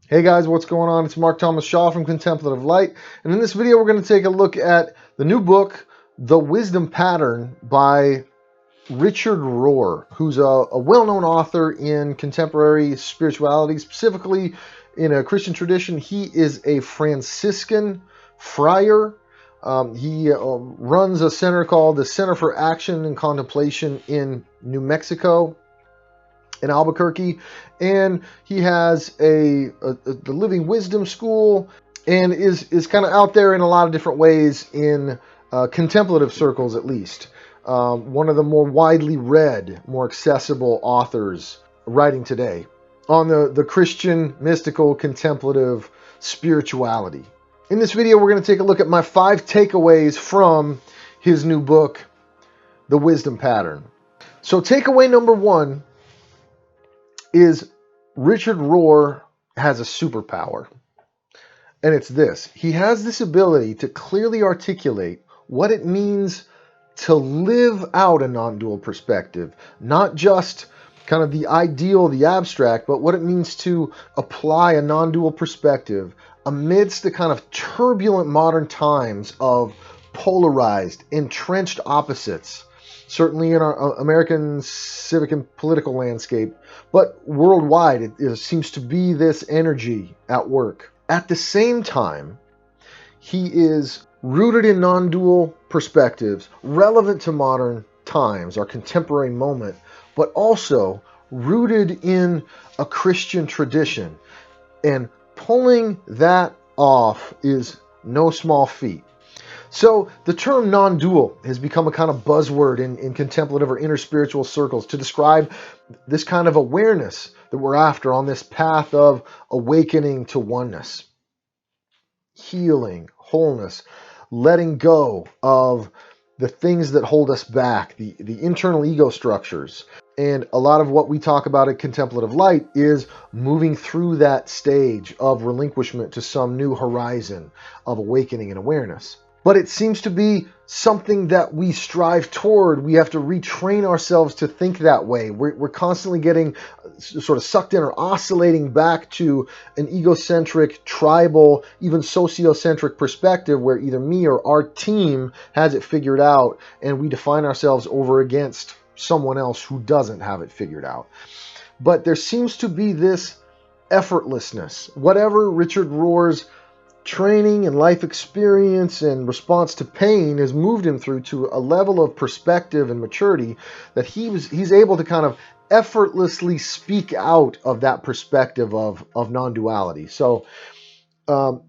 Hey guys, what's going on? It's Mark Thomas Shaw from Contemplative Light, and in this video we're going to take a look at the new book, The Wisdom Pattern by Richard Rohr, who's a well-known author in contemporary spirituality, specifically in a Christian tradition. He is a Franciscan friar. He runs a center called the Center for Action and Contemplation in New Mexico, in Albuquerque, and he has the Living Wisdom School, and is kind of out there in a lot of different ways in contemplative circles, at least. One of the more widely read, more accessible authors writing today on the Christian mystical contemplative spirituality. In this video, we're going to take a look at my 5 takeaways from his new book, The Wisdom Pattern. So takeaway number 1 is Richard Rohr has a superpower. And it's this. He has this ability to clearly articulate what it means to live out a non-dual perspective. Not just kind of the ideal, the abstract, but what it means to apply a non-dual perspective amidst the kind of turbulent modern times of polarized, entrenched opposites. Certainly in our American civic and political landscape, but worldwide it seems to be this energy at work. At the same time, he is rooted in non-dual perspectives, relevant to modern times, our contemporary moment, but also rooted in a Christian tradition. And pulling that off is no small feat. So the term non-dual has become a kind of buzzword in contemplative or inner spiritual circles to describe this kind of awareness that we're after on this path of awakening to oneness, healing, wholeness, letting go of the things that hold us back, the internal ego structures. And a lot of what we talk about at Contemplative Light is moving through that stage of relinquishment to some new horizon of awakening and awareness. But it seems to be something that we strive toward. We have to retrain ourselves to think that way. We're constantly getting sort of sucked in or oscillating back to an egocentric, tribal, even sociocentric perspective where either me or our team has it figured out and we define ourselves over against someone else who doesn't have it figured out. But there seems to be this effortlessness. Whatever Richard Rohr's training and life experience and response to pain has moved him through to a level of perspective and maturity that he's able to kind of effortlessly speak out of that perspective of non-duality. So the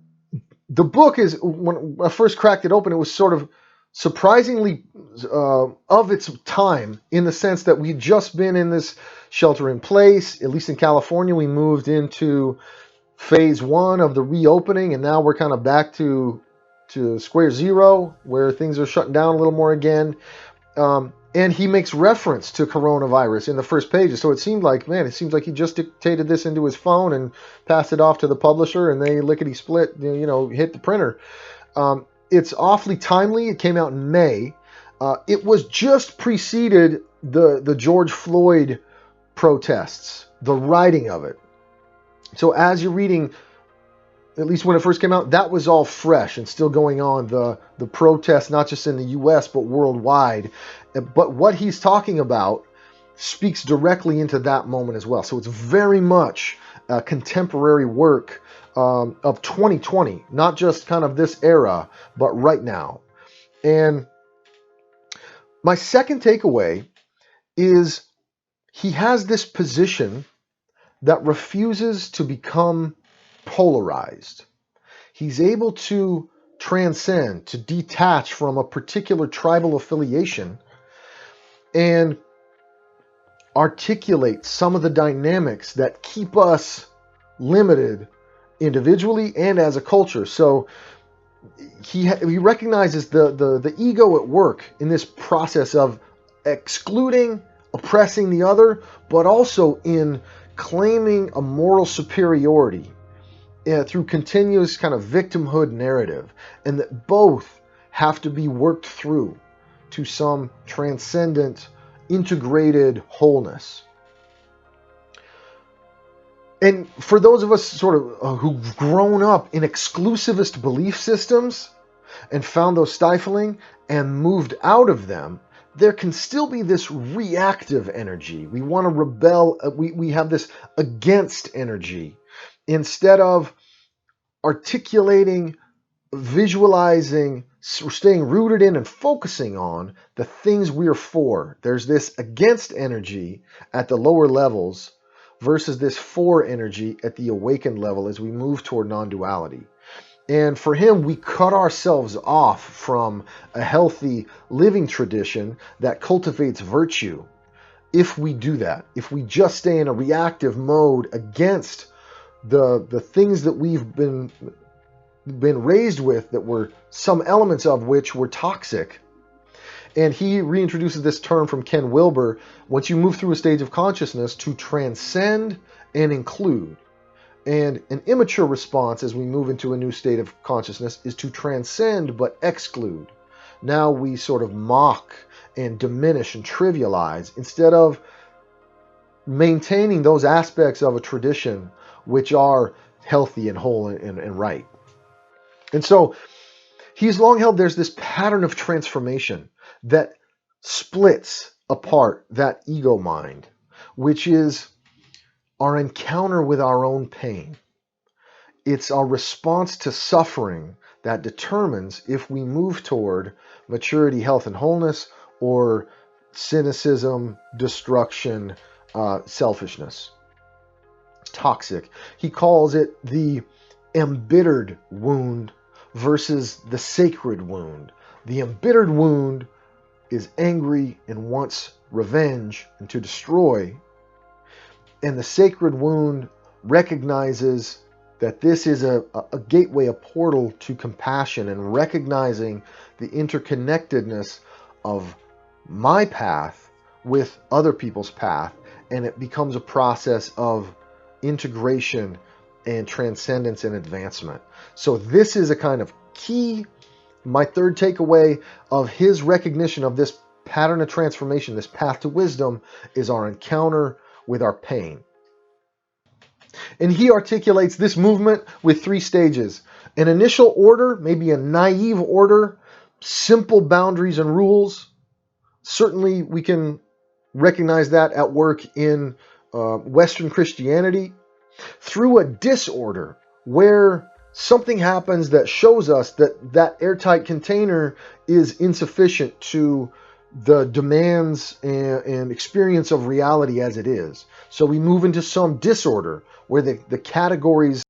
book is, when I first cracked it open, it was sort of surprisingly of its time, in the sense that we'd just been in this shelter in place. At least in California, we moved into phase 1 of the reopening, and now we're kind of back to square zero, where things are shutting down a little more again. And he makes reference to coronavirus in the first pages. So it seems like he just dictated this into his phone and passed it off to the publisher, and they lickety-split, hit the printer. It's awfully timely. It came out in May. It was just preceded the George Floyd protests, the writing of it. So as you're reading, at least when it first came out, that was all fresh and still going on, the protests, not just in the US, but worldwide. But what he's talking about speaks directly into that moment as well. So it's very much contemporary work of 2020, not just kind of this era, but right now. And my second takeaway is he has this position that refuses to become polarized. He's able to transcend, to detach from a particular tribal affiliation and articulate some of the dynamics that keep us limited individually and as a culture. So he recognizes the ego at work in this process of excluding, oppressing the other, but also in claiming a moral superiority through continuous kind of victimhood narrative, and that both have to be worked through to some transcendent, integrated wholeness. And for those of us sort of who've grown up in exclusivist belief systems and found those stifling and moved out of them, there can still be this reactive energy. We want to rebel. We have this against energy. Instead of articulating, visualizing, staying rooted in and focusing on the things we're for, there's this against energy at the lower levels versus this for energy at the awakened level as we move toward non-duality. And for him, we cut ourselves off from a healthy living tradition that cultivates virtue. If we do that, if we just stay in a reactive mode against the things that we've been raised with, that were some elements of which were toxic. And he reintroduces this term from Ken Wilber: once you move through a stage of consciousness, to transcend and include. And an immature response as we move into a new state of consciousness is to transcend but exclude. Now we sort of mock and diminish and trivialize instead of maintaining those aspects of a tradition which are healthy and whole and right. And so he's long held there's this pattern of transformation that splits apart that ego mind, which is our encounter with our own pain. It's our response to suffering that determines if we move toward maturity, health, and wholeness, or cynicism, destruction, selfishness, toxic. He calls it the embittered wound versus the sacred wound. The embittered wound is angry and wants revenge and to destroy. And the sacred wound recognizes that this is a gateway, a portal to compassion, and recognizing the interconnectedness of my path with other people's path. And it becomes a process of integration and transcendence and advancement. So this is a kind of key, my third takeaway of his recognition of this pattern of transformation, this path to wisdom, is our encounter with our pain. And he articulates this movement with 3 stages. An initial order, maybe a naive order, simple boundaries and rules. Certainly we can recognize that at work in Western Christianity. Through a disorder where something happens that shows us that that airtight container is insufficient to the demands and experience of reality as it is. So we move into some disorder where the categories